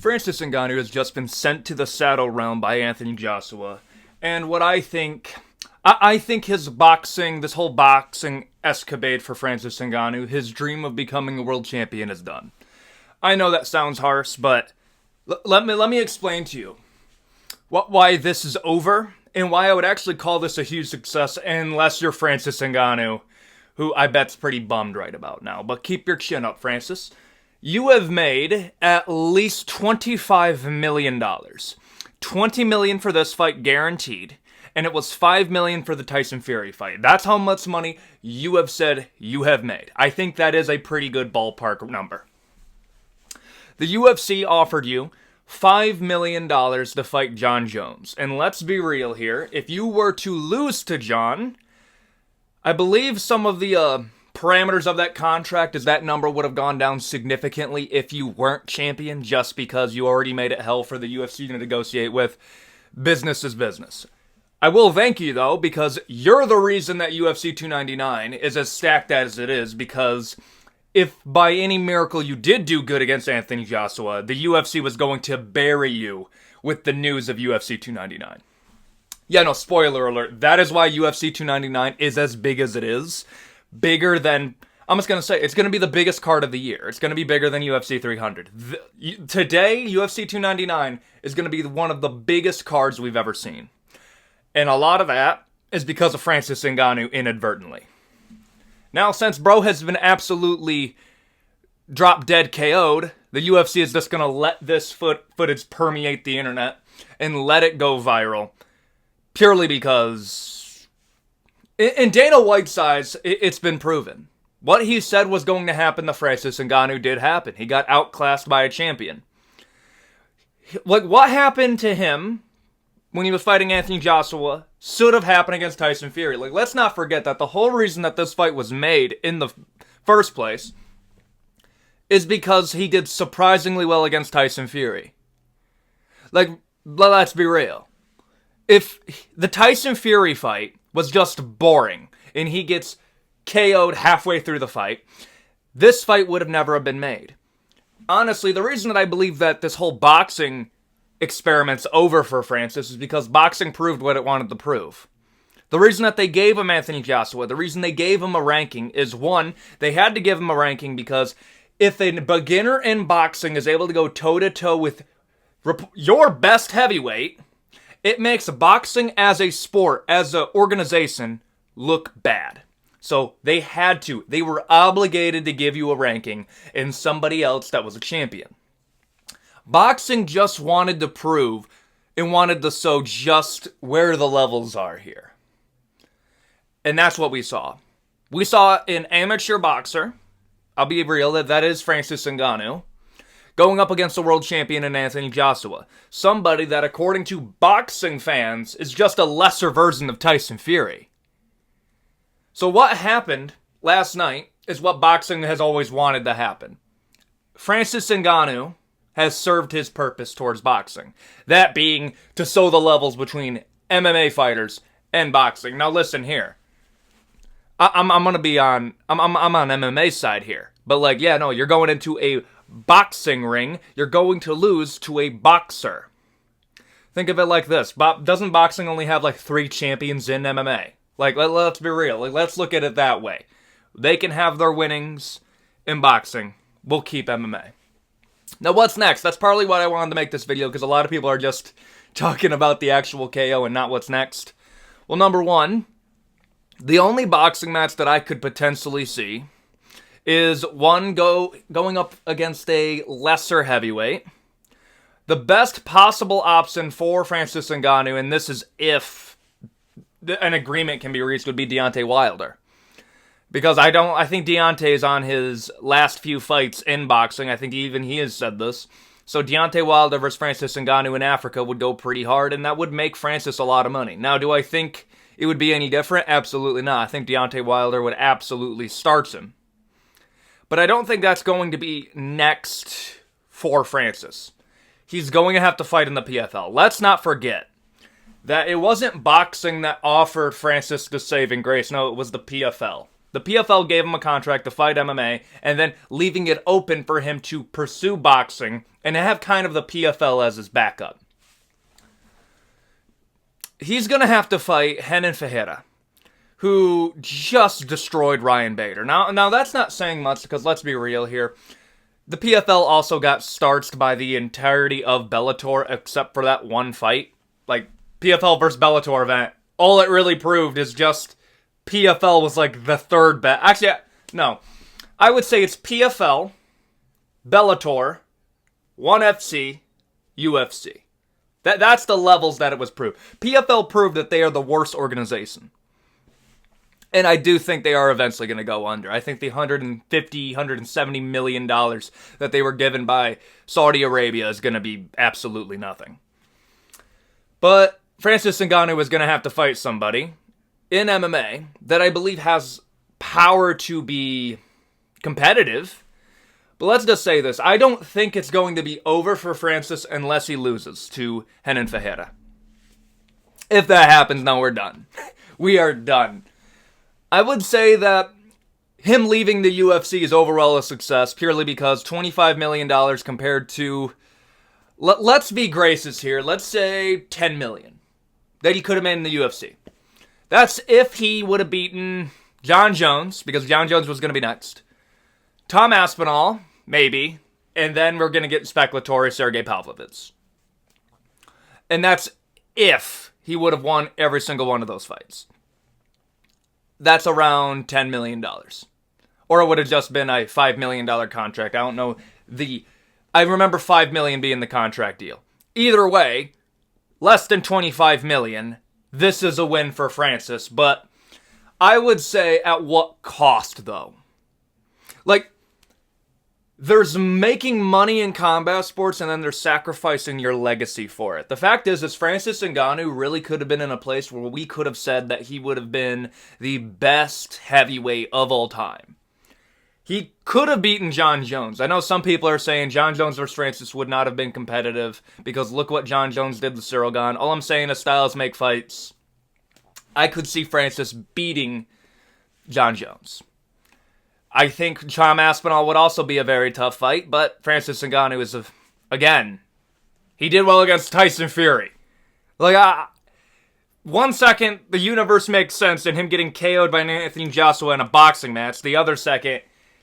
Francis Ngannou has just been sent to the saddle realm by Anthony Joshua, and what I think his boxing, this whole boxing escapade for Francis Ngannou, his dream of becoming a world champion is done. I know that sounds harsh, but let me explain to you why this is over, and why I would actually call this a huge success unless you're Francis Ngannou, who I bet's pretty bummed right about now. But keep your chin up, Francis. You have made at least $25 million. $20 million for this fight guaranteed, and it was $5 million for the Tyson Fury fight. That's how much money you have said you have made. I think that is a pretty good ballpark number. The UFC offered you $5 million to fight Jon Jones. And let's be real here. If you were to lose to Jon, I believe some of the parameters of that contract is that number would have gone down significantly if you weren't champion, just because you already made it hell for the UFC to negotiate with. Business is business. I will thank you, though, because you're the reason that UFC 299 is as stacked as it is, because if by any miracle you did do good against Anthony Joshua, the UFC was going to bury you with the news of UFC 299. Yeah, no, spoiler alert. That is why UFC 299 is as big as it is. Bigger than, I'm just going to say, it's going to be the biggest card of the year. It's going to be bigger than UFC 300. Today, UFC 299 is going to be one of the biggest cards we've ever seen. And a lot of that is because of Francis Ngannou inadvertently. Now, since bro has been absolutely drop-dead KO'd, the UFC is just going to let this footage permeate the internet and let it go viral. Purely because, in Dana White's eyes, it's been proven. What he said was going to happen to Francis Ngannou did happen. He got outclassed by a champion. Like, what happened to him when he was fighting Anthony Joshua should have happened against Tyson Fury. Like, let's not forget that the whole reason that this fight was made in the first place is because he did surprisingly well against Tyson Fury. Like, let's be real. If the Tyson Fury fight was just boring and he gets KO'd halfway through the fight, this fight would have never been made. Honestly, the reason that I believe that this whole boxing experiment's over for Francis is because boxing proved what it wanted to prove. The reason that they gave him Anthony Joshua, the reason they gave him a ranking is, one, they had to give him a ranking because if a beginner in boxing is able to go toe-to-toe with your best heavyweight, it makes boxing as a sport, as an organization, look bad. So they had to. They were obligated to give you a ranking in somebody else that was a champion. Boxing just wanted to prove and wanted to show just where the levels are here. And that's what we saw. We saw an amateur boxer, I'll be real, that is Francis Ngannou, going up against the world champion in Anthony Joshua. Somebody that, according to boxing fans, is just a lesser version of Tyson Fury. So what happened last night is what boxing has always wanted to happen. Francis Ngannou has served his purpose towards boxing. That being to sow the levels between MMA fighters and boxing. Now listen here. I'm gonna be on MMA side here. But like, yeah, no, you're going into a boxing ring. You're going to lose to a boxer. Think of it like this. Doesn't boxing only have like 3 champions in MMA? Like, let's be real. Like, let's look at it that way. They can have their winnings in boxing. We'll keep MMA. Now, what's next? That's partly why I wanted to make this video, because a lot of people are just talking about the actual KO and not what's next. Well, number one, the only boxing match that I could potentially see is one going up against a lesser heavyweight. The best possible option for Francis Ngannou, and this is if an agreement can be reached, would be Deontay Wilder. Because I think Deontay is on his last few fights in boxing. I think even he has said this. So Deontay Wilder versus Francis Ngannou in Africa would go pretty hard, and that would make Francis a lot of money. Now, do I think it would be any different? Absolutely not. I think Deontay Wilder would absolutely starch him. But I don't think that's going to be next for Francis. He's going to have to fight in the PFL. Let's not forget that it wasn't boxing that offered Francis the saving grace. No, it was the PFL. The PFL gave him a contract to fight MMA, and then leaving it open for him to pursue boxing and have kind of the PFL as his backup. He's going to have to fight Renan Ferrira, who just destroyed Ryan Bader. Now that's not saying much, because let's be real here. The PFL also got starched by the entirety of Bellator, except for that one fight. Like, PFL versus Bellator event, all it really proved is just PFL was like the third best. Actually, no. I would say it's PFL, Bellator, 1FC, UFC. That's the levels that it was proved. PFL proved that they are the worst organization. And I do think they are eventually going to go under. I think the $170 million that they were given by Saudi Arabia is going to be absolutely nothing. But Francis Ngannou is going to have to fight somebody in MMA that I believe has power to be competitive. But let's just say this. I don't think it's going to be over for Francis unless he loses to Renan Ferrira. If that happens, now we're done. We are done. I would say that him leaving the UFC is overall a success purely because $25 million compared to, let's be gracious here, let's say $10 million that he could have made in the UFC. That's if he would have beaten Jon Jones, because Jon Jones was going to be next. Tom Aspinall, maybe. And then we're going to get speculatory Sergey Pavlovich. And that's if he would have won every single one of those fights. That's around $10 million. Or it would have just been a $5 million contract. I don't know I remember $5 million being the contract deal. Either way, less than $25 million. This is a win for Francis, but I would say at what cost, though? Like, there's making money in combat sports, and then there's sacrificing your legacy for it. The fact is Francis Ngannou really could have been in a place where we could have said that he would have been the best heavyweight of all time. He could have beaten Jon Jones. I know some people are saying Jon Jones versus Francis would not have been competitive because look what Jon Jones did to Cyril Gane. All I'm saying is styles make fights. I could see Francis beating Jon Jones. I think Tom Aspinall would also be a very tough fight, but Francis Ngannou is, again, he did well against Tyson Fury. Like, 1 second, the universe makes sense in him getting KO'd by Anthony Joshua in a boxing match. The other second,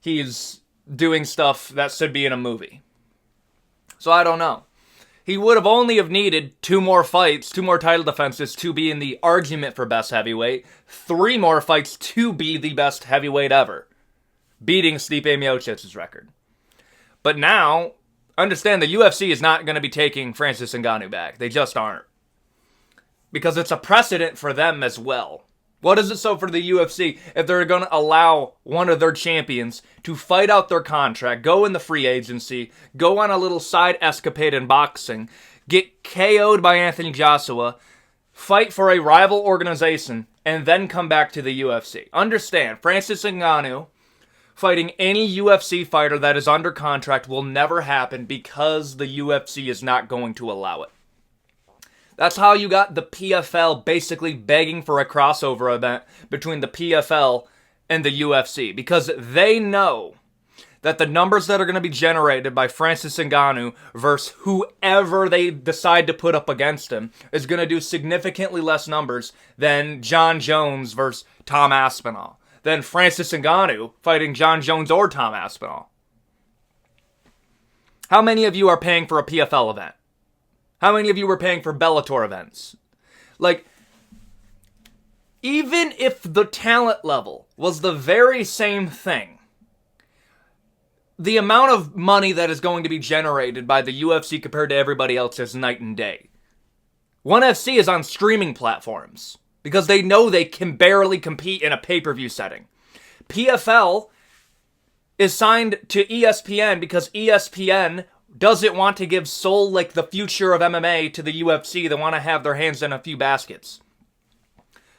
he's doing stuff that should be in a movie. So I don't know. He would have only have needed 2 more fights, 2 more title defenses to be in the argument for best heavyweight, 3 more fights to be the best heavyweight ever, beating Stipe Miocic's record. But now, understand the UFC is not going to be taking Francis Ngannou back. They just aren't. Because it's a precedent for them as well. What is it so for the UFC if they're going to allow one of their champions to fight out their contract, go in the free agency, go on a little side escapade in boxing, get KO'd by Anthony Joshua, fight for a rival organization, and then come back to the UFC? Understand, Francis Ngannou fighting any UFC fighter that is under contract will never happen because the UFC is not going to allow it. That's how you got the PFL basically begging for a crossover event between the PFL and the UFC, because they know that the numbers that are going to be generated by Francis Ngannou versus whoever they decide to put up against him is going to do significantly less numbers than Jon Jones versus Tom Aspinall, than Francis Ngannou fighting Jon Jones or Tom Aspinall. How many of you are paying for a PFL event? How many of you were paying for Bellator events? Like, even if the talent level was the very same thing, the amount of money that is going to be generated by the UFC compared to everybody else is night and day. 1FC is on streaming platforms because they know they can barely compete in a pay-per-view setting. PFL is signed to ESPN because ESPN doesn't want to give the future of MMA to the UFC. They want to have their hands in a few baskets.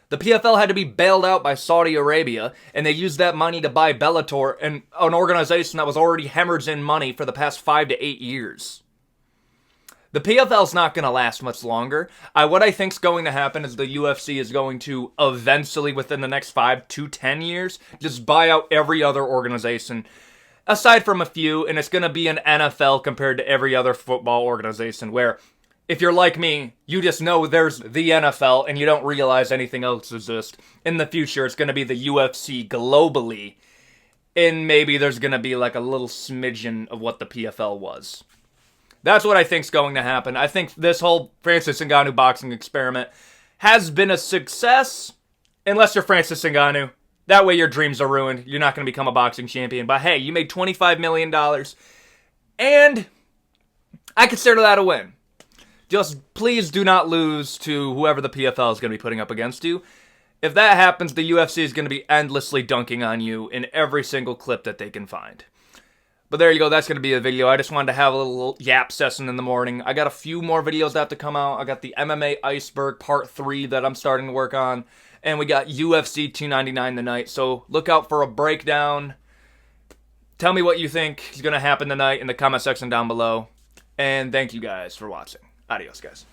The PFL had to be bailed out by Saudi Arabia, and they used that money to buy Bellator, and an organization that was already hemorrhaging money for the past 5 to 8 years. The PFL's not going to last much longer. What I think's going to happen is the UFC is going to eventually, within the next 5 to 10 years, just buy out every other organization, aside from a few, and it's going to be an NFL compared to every other football organization, where if you're like me, you just know there's the NFL and you don't realize anything else exists. In the future, it's going to be the UFC globally, and maybe there's going to be like a little smidgen of what the PFL was. That's what I think's going to happen. I think this whole Francis Ngannou boxing experiment has been a success, unless you're Francis Ngannou. That way your dreams are ruined. You're not going to become a boxing champion. But hey, you made $25 million, and I consider that a win. Just please do not lose to whoever the PFL is going to be putting up against you. If that happens, the UFC is going to be endlessly dunking on you in every single clip that they can find. But there you go, that's going to be a video. I just wanted to have a little yap session in the morning. I got a few more videos that have to come out. I got the MMA Iceberg Part 3 that I'm starting to work on. And we got UFC 299 tonight. So look out for a breakdown. Tell me what you think is going to happen tonight in the comment section down below. And thank you guys for watching. Adios, guys.